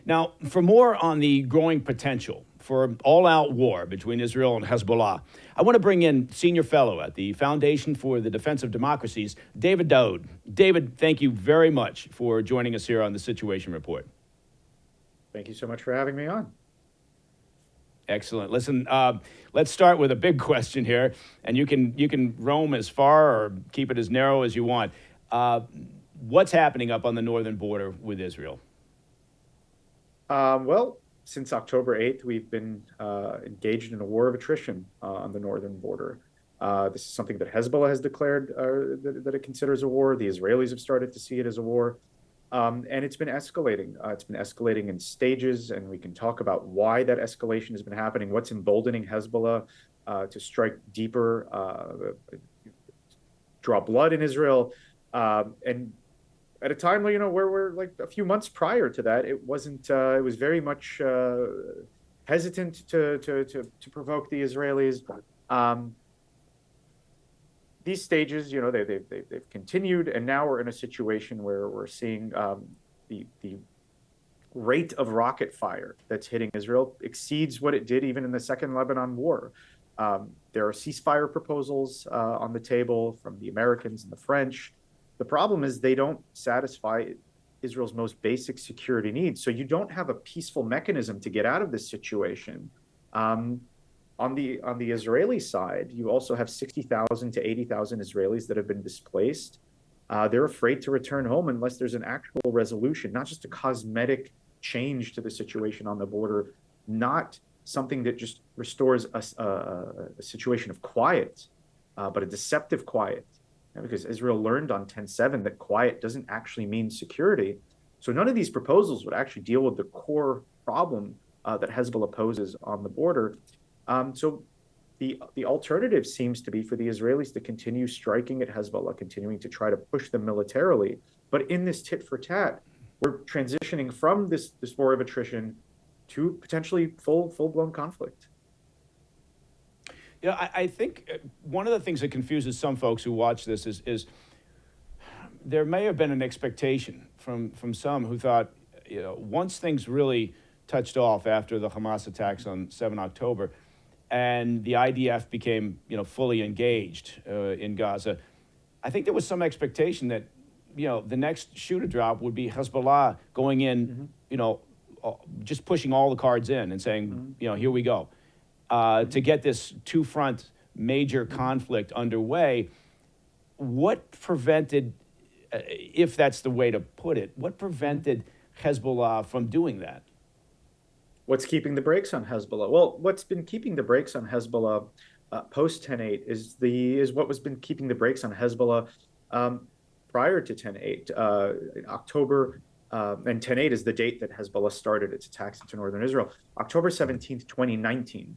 Now, for more on the growing potential for all-out war between Israel and Hezbollah, I want to bring in senior fellow at the Foundation for the Defense of Democracies, Daoud. David, thank you very much for joining us here on the Situation Report. Thank you so much for having me on. Excellent. Listen, let's start with a big question here, and you can roam as far or keep it as narrow as you want. What's happening up on the northern border with Israel? Well, since October 8th, we've been engaged in a war of attrition on the northern border. This is something that Hezbollah has declared that it considers a war. The Israelis have started to see it as a war. And it's been escalating. It's been escalating in stages, and we can talk about why that escalation has been happening, what's emboldening Hezbollah to strike deeper, draw blood in Israel. And at a time, where we're like a few months prior to that, it wasn't. It was very much hesitant to provoke the Israelis. These stages, they've continued, and now we're in a situation where we're seeing the rate of rocket fire that's hitting Israel exceeds what it did even in the Second Lebanon War. There are ceasefire proposals on the table from the Americans and the French. The problem is they don't satisfy Israel's most basic security needs. So you don't have a peaceful mechanism to get out of this situation. On the Israeli side, you also have 60,000 to 80,000 Israelis that have been displaced. They're afraid to return home unless there's an actual resolution, not just a cosmetic change to the situation on the border, not something that just restores a situation of quiet, but a deceptive quiet. Because Israel learned on 10/7 that quiet doesn't actually mean security. So none of these proposals would actually deal with the core problem that Hezbollah poses on the border. So the alternative seems to be for the Israelis to continue striking at Hezbollah, continuing to try to push them militarily. But in this tit for tat, we're transitioning from this war of attrition to potentially full-blown conflict. Yeah, I think one of the things that confuses some folks who watch this is there may have been an expectation from some who thought, once things really touched off after the Hamas attacks on 7 October, and the IDF became, fully engaged in Gaza, I think there was some expectation that, the next shoe to drop would be Hezbollah going in, just pushing all the cards in and saying, here we go. To get this two-front major conflict underway. What prevented, if that's the way to put it, what prevented Hezbollah from doing that? What's keeping the brakes on Hezbollah? Well, what's been keeping the brakes on Hezbollah post 10/8 is what was been keeping the brakes on Hezbollah prior to 10/8. In October, and 10/8 is the date that Hezbollah started its attacks into northern Israel. October 17th, 2019.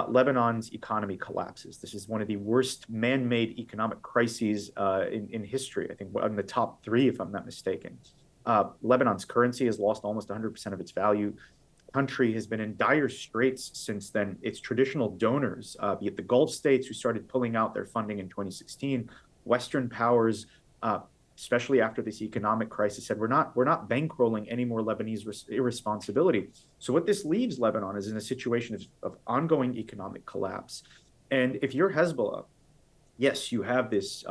Lebanon's economy collapses. This is one of the worst man-made economic crises in history. I think in the top 3, if I'm not mistaken. Lebanon's currency has lost almost 100% of its value. The country has been in dire straits since then. Its traditional donors, be it the Gulf states who started pulling out their funding in 2016, Western powers, especially after this economic crisis, said we're not bankrolling any more Lebanese irresponsibility. So what this leaves Lebanon is in a situation of ongoing economic collapse. And if you're Hezbollah, yes, you have this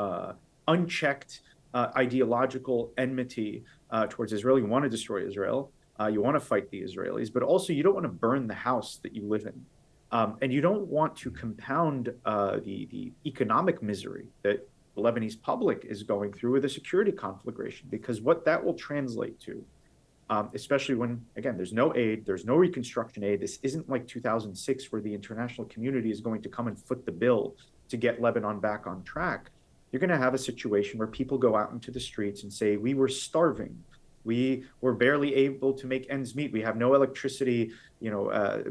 unchecked ideological enmity towards Israel. You want to destroy Israel. You want to fight the Israelis, but also you don't want to burn the house that you live in. And you don't want to compound the economic misery that the Lebanese public is going through with a security conflagration, because what that will translate to, especially when, again, there's no aid, there's no reconstruction aid. This isn't like 2006 where the international community is going to come and foot the bill to get Lebanon back on track. You're going to have a situation where people go out into the streets and say, we were starving. We were barely able to make ends meet. We have no electricity.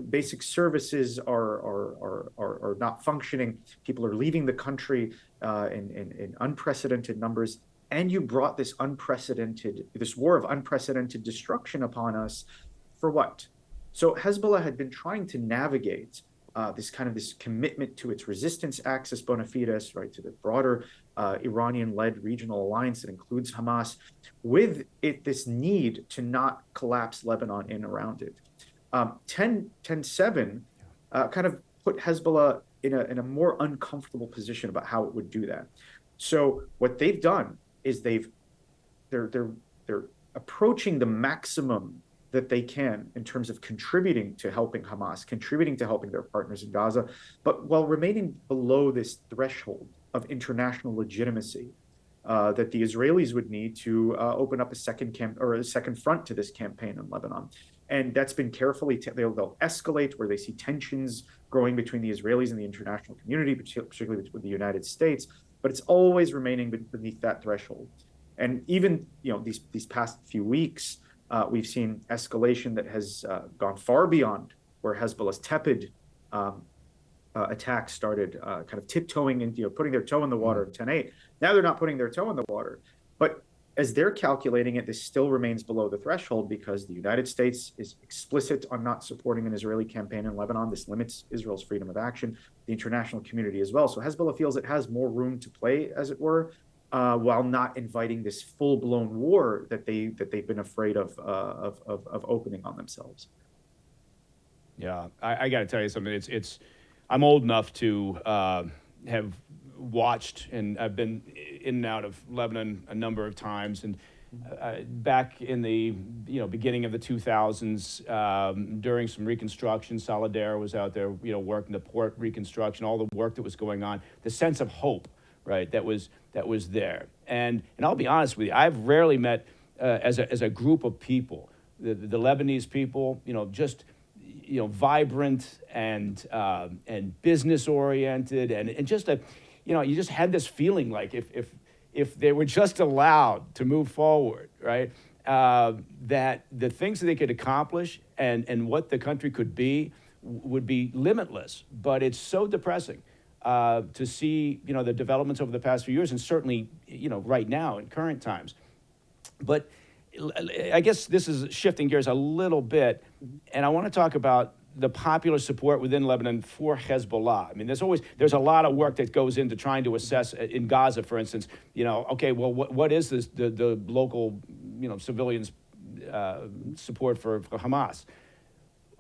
Basic services are not functioning. People are leaving the country in unprecedented numbers. And you brought this war of unprecedented destruction upon us for what? So Hezbollah had been trying to navigate this commitment to its resistance axis bona fides, right, to the broader Iranian-led regional alliance that includes Hamas, with this need to not collapse Lebanon in around it. 10-7 kind of put Hezbollah in a more uncomfortable position about how it would do that. So what they've done is they're approaching the maximum that they can in terms of contributing to helping Hamas, contributing to helping their partners in Gaza, but while remaining below this threshold of international legitimacy that the Israelis would need to open up a second front to this campaign in Lebanon. And that's been carefully, they'll escalate where they see tensions growing between the Israelis and the international community, particularly with the United States, but it's always remaining beneath that threshold. And even, these past few weeks, we've seen escalation that has gone far beyond where Hezbollah's tepid attacks started, kind of tiptoeing and putting their toe in the water in 10-8. Now they're not putting their toe in the water, but as they're calculating it, this still remains below the threshold because the United States is explicit on not supporting an Israeli campaign in Lebanon. This limits Israel's freedom of action, the international community as well. So Hezbollah feels it has more room to play, as it were, while not inviting this full-blown war that they've been afraid of opening on themselves. Yeah, I got to tell you something. I'm old enough to have watched, and I've been in and out of Lebanon a number of times. And back in the beginning of the 2000s, during some reconstruction, Solidaire was out there, working the port reconstruction, all the work that was going on, the sense of hope, right, that was there. And I'll be honest with you, I've rarely met as a group of people, the Lebanese people, just vibrant and business oriented and just you just had this feeling like if they were just allowed to move forward, right, that the things that they could accomplish and what the country could be would be limitless. But it's so depressing to see the developments over the past few years, and certainly right now in current times. But I guess this is shifting gears a little bit, and I want to talk about the popular support within Lebanon for Hezbollah. I mean, there's a lot of work that goes into trying to assess in Gaza, for instance. Okay, well, what is this the local civilians support for Hamas?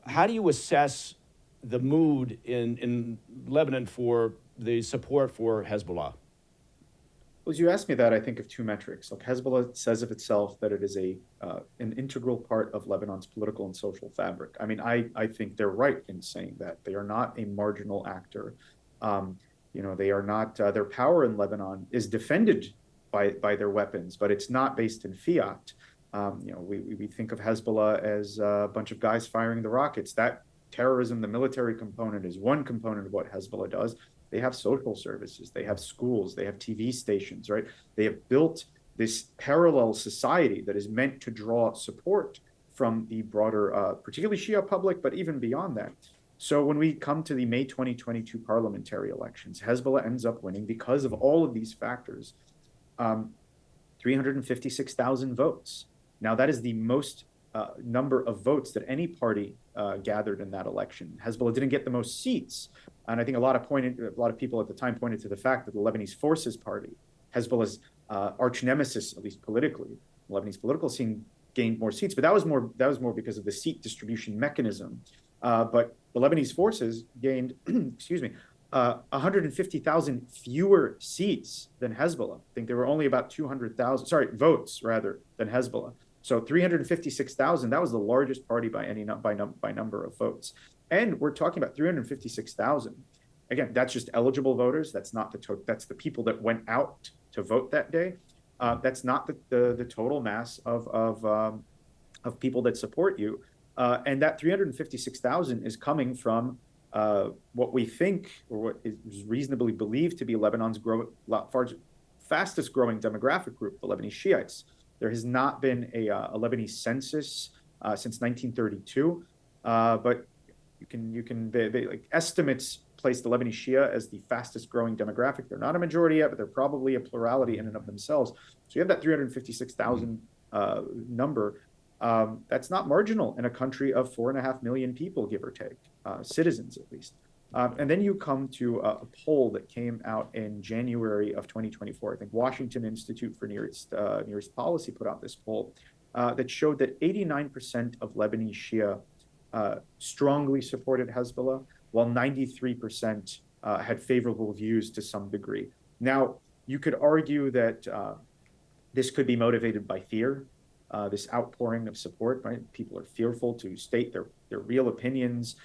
How do you assess the mood in Lebanon for the support for Hezbollah? Well, as you asked me that, I think of two metrics. Like Hezbollah says of itself that it is an integral part of Lebanon's political and social fabric. I mean, I think they're right in saying that. They are not a marginal actor. They are not, their power in Lebanon is defended by their weapons, but it's not based in fiat. We think of Hezbollah as a bunch of guys firing the rockets. That terrorism, the military component, is one component of what Hezbollah does. They have social services, they have schools, they have TV stations, right? They have built this parallel society that is meant to draw support from the broader, particularly Shia public, but even beyond that. So when we come to the May 2022 parliamentary elections, Hezbollah ends up winning because of all of these factors, 356,000 votes. Now that is the most number of votes that any party gathered in that election. Hezbollah didn't get the most seats. And I think a lot of people at the time pointed to the fact that the Lebanese Forces Party, Hezbollah's arch nemesis, at least politically, the Lebanese political scene, gained more seats. But that was more because of the seat distribution mechanism. But the Lebanese forces gained, 150,000 fewer seats than Hezbollah. I think there were only about 200,000, votes rather, than Hezbollah. So 356,000, that was the largest party by number of votes. And we're talking about 356,000. Again, that's just eligible voters. That's not that's the people that went out to vote that day. That's not the total mass of people that support you. And that 356,000 is coming from what we think, or what is reasonably believed to be Lebanon's fastest growing demographic group, the Lebanese Shiites. There has not been a Lebanese census since 1932, but you can like estimates place the Lebanese Shia as the fastest growing demographic. They're not a majority yet, but they're probably a plurality in and of themselves. So you have that 356,000 number. That's not marginal in a country of 4.5 million people, give or take, citizens at least. And then you come to a poll that came out in January of 2024. I think Washington Institute for Near East Policy put out this poll that showed that 89% of Lebanese Shia strongly supported Hezbollah, while 93% had favorable views to some degree. Now, you could argue that this could be motivated by fear, this outpouring of support, right? People are fearful to state their real opinions,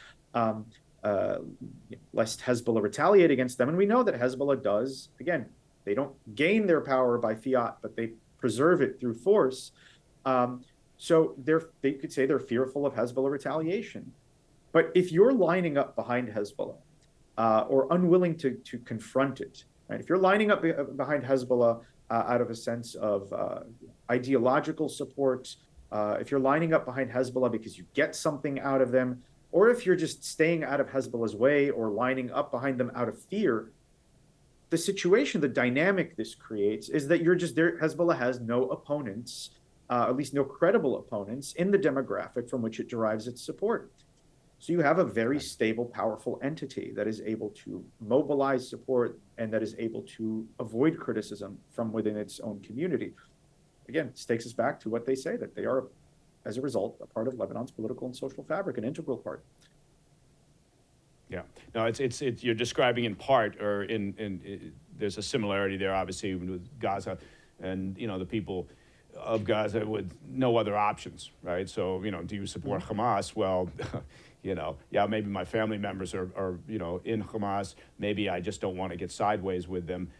lest Hezbollah retaliate against them. And we know that Hezbollah does. Again, they don't gain their power by fiat, but they preserve it through force. So they could say they're fearful of Hezbollah retaliation. But if you're lining up behind Hezbollah or unwilling to confront it, right? If you're lining up behind Hezbollah out of a sense of ideological support, if you're lining up behind Hezbollah because you get something out of them, or if you're just staying out of Hezbollah's way or lining up behind them out of fear, the situation, the dynamic this creates is that you're just there. Hezbollah has no opponents, at least no credible opponents in the demographic from which it derives its support. So you have a very stable, powerful entity that is able to mobilize support and that is able to avoid criticism from within its own community. Again, this takes us back to what they say, that they are, as a result, a part of Lebanon's political and social fabric, an integral part. Yeah, no, it's you're describing in part, or there's a similarity there, obviously, with Gaza, and the people of Gaza with no other options, right? So do you support Hamas? Well, yeah, maybe my family members are in Hamas. Maybe I just don't want to get sideways with them.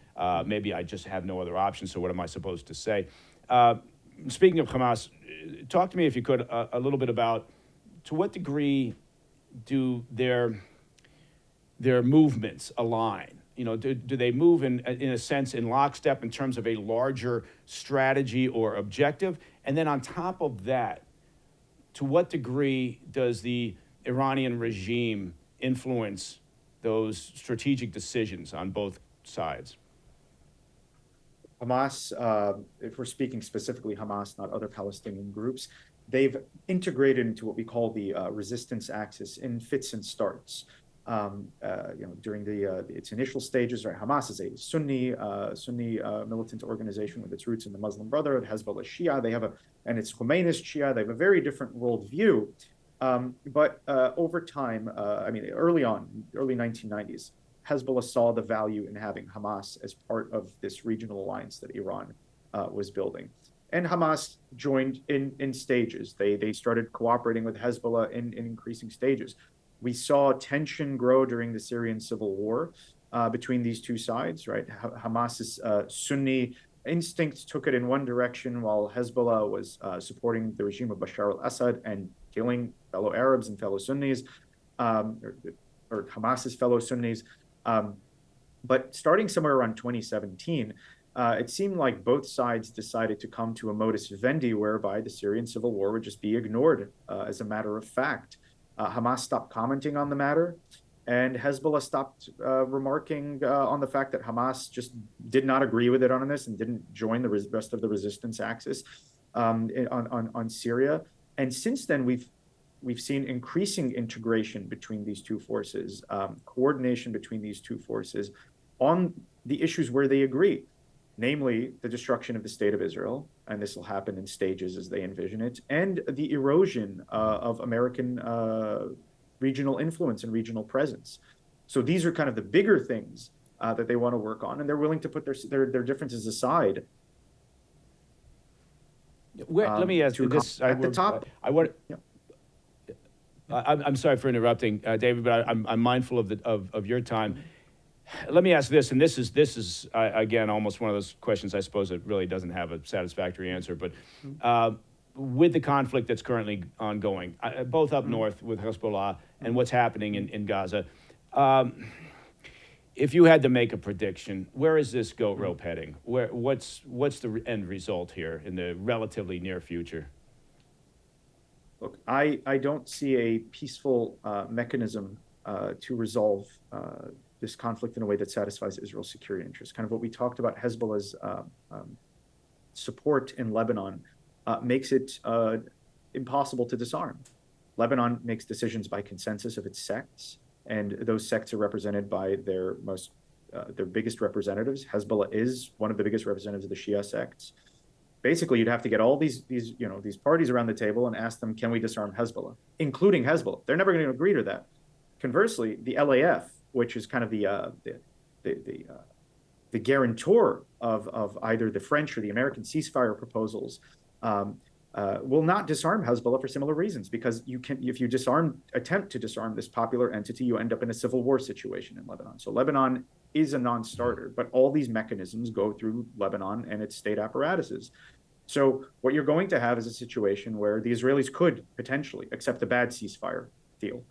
Maybe I just have no other option. So what am I supposed to say? Speaking of Hamas, talk to me, if you could, a little bit about to what degree do their movements align? Do they move in a sense in lockstep in terms of a larger strategy or objective? And then on top of that, to what degree does the Iranian regime influence those strategic decisions on both sides? Hamas, if we're speaking specifically Hamas, not other Palestinian groups, they've integrated into what we call the resistance axis in fits and starts. During its initial stages, right? Hamas is a Sunni militant organization with its roots in the Muslim Brotherhood. Hezbollah Shia, and it's Khomeini's Shia. They have a very different worldview. But over time, early 1990s, Hezbollah saw the value in having Hamas as part of this regional alliance that Iran was building. And Hamas joined in stages. They started cooperating with Hezbollah in increasing stages. We saw tension grow during the Syrian civil war between these two sides, right? Hamas's Sunni instincts took it in one direction, while Hezbollah was supporting the regime of Bashar al-Assad and killing fellow Arabs and fellow Sunnis, or Hamas's fellow Sunnis. But starting somewhere around 2017, it seemed like both sides decided to come to a modus vivendi whereby the Syrian civil war would just be ignored as a matter of fact. Hamas stopped commenting on the matter, and Hezbollah stopped remarking on the fact that Hamas just did not agree with it on this and didn't join the rest of the resistance axis on Syria. And since then, we've seen increasing integration between these two forces, coordination between these two forces on the issues where they agree, namely the destruction of the state of Israel, and this will happen in stages as they envision it, and the erosion of American regional influence and regional presence. So these are kind of the bigger things that they want to work on, and they're willing to put their differences aside. Let me ask you this. At the top. I'm sorry for interrupting, David, but I'm mindful of your time. Let me ask this, and this is again almost one of those questions I suppose it really doesn't have a satisfactory answer. But with the conflict that's currently ongoing, both up north with Hezbollah and what's happening in Gaza, if you had to make a prediction, where is this goat rope heading? What's the end result here in the relatively near future? Look, I don't see a peaceful mechanism to resolve this conflict in a way that satisfies Israel's security interests. Kind of what we talked about, Hezbollah's support in Lebanon makes it impossible to disarm. Lebanon makes decisions by consensus of its sects. and those sects are represented by their biggest representatives. Hezbollah is one of the biggest representatives of the Shia sects. Basically, you'd have to get all these parties around the table and ask them, can we disarm Hezbollah, including Hezbollah? They're never going to agree to that. Conversely, the LAF, which is kind of the guarantor of either the French or the American ceasefire proposals, will not disarm Hezbollah for similar reasons, because if you attempt to disarm this popular entity, you end up in a civil war situation in Lebanon. So Lebanon is a non-starter, but all these mechanisms go through Lebanon and its state apparatuses. So what you're going to have is a situation where the Israelis could potentially accept a bad ceasefire deal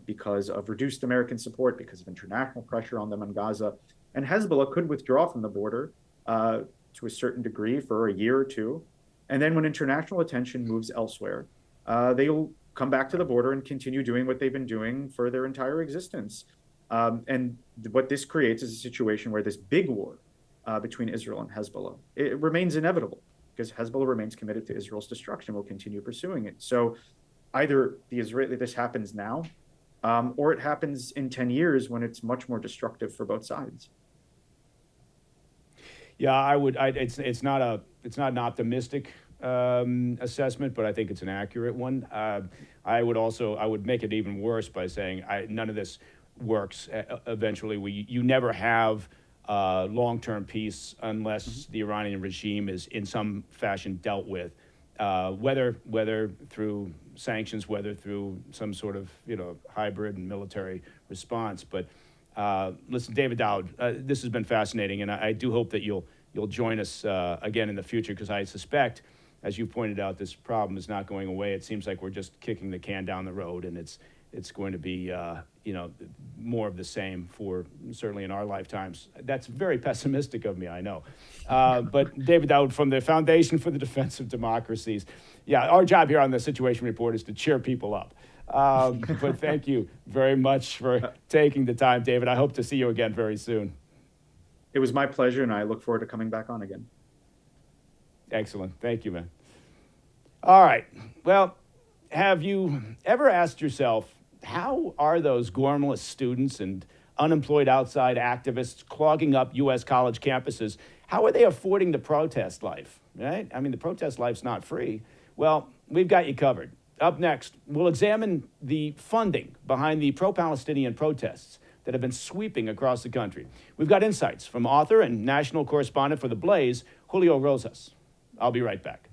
because of reduced American support, because of international pressure on them in Gaza. And Hezbollah could withdraw from the border to a certain degree for a year or two. And then when international attention moves elsewhere, they'll come back to the border and continue doing what they've been doing for their entire existence. And what this creates is a situation where this big war between Israel and Hezbollah, it remains inevitable, because Hezbollah remains committed to Israel's destruction, will continue pursuing it. So either this happens now, or it happens in 10 years when it's much more destructive for both sides. Yeah, it's not an optimistic assessment, but I think it's an accurate one. I would make it even worse by saying none of this works. Eventually, you never have long-term peace unless the Iranian regime is in some fashion dealt with, whether through sanctions, whether through some sort of hybrid and military response. But listen, David Doud, this has been fascinating, and I do hope that you'll join us again in the future, because I suspect, as you pointed out, this problem is not going away. It seems like we're just kicking the can down the road, and it's going to be more of the same for certainly in our lifetimes. That's very pessimistic of me, I know. But David Daoud from the Foundation for the Defense of Democracies. Yeah, our job here on the Situation Report is to cheer people up. But thank you very much for taking the time, David. I hope to see you again very soon. It was my pleasure, and I look forward to coming back on again. Excellent. Thank you, man. All right. Well, have you ever asked yourself, how are those gormless students and unemployed outside activists clogging up U.S. college campuses? How are they affording the protest life, right? I mean, the protest life's not free. Well, we've got you covered. Up next, we'll examine the funding behind the pro-Palestinian protests that have been sweeping across the country. We've got insights from author and national correspondent for The Blaze, Julio Rosas. I'll be right back.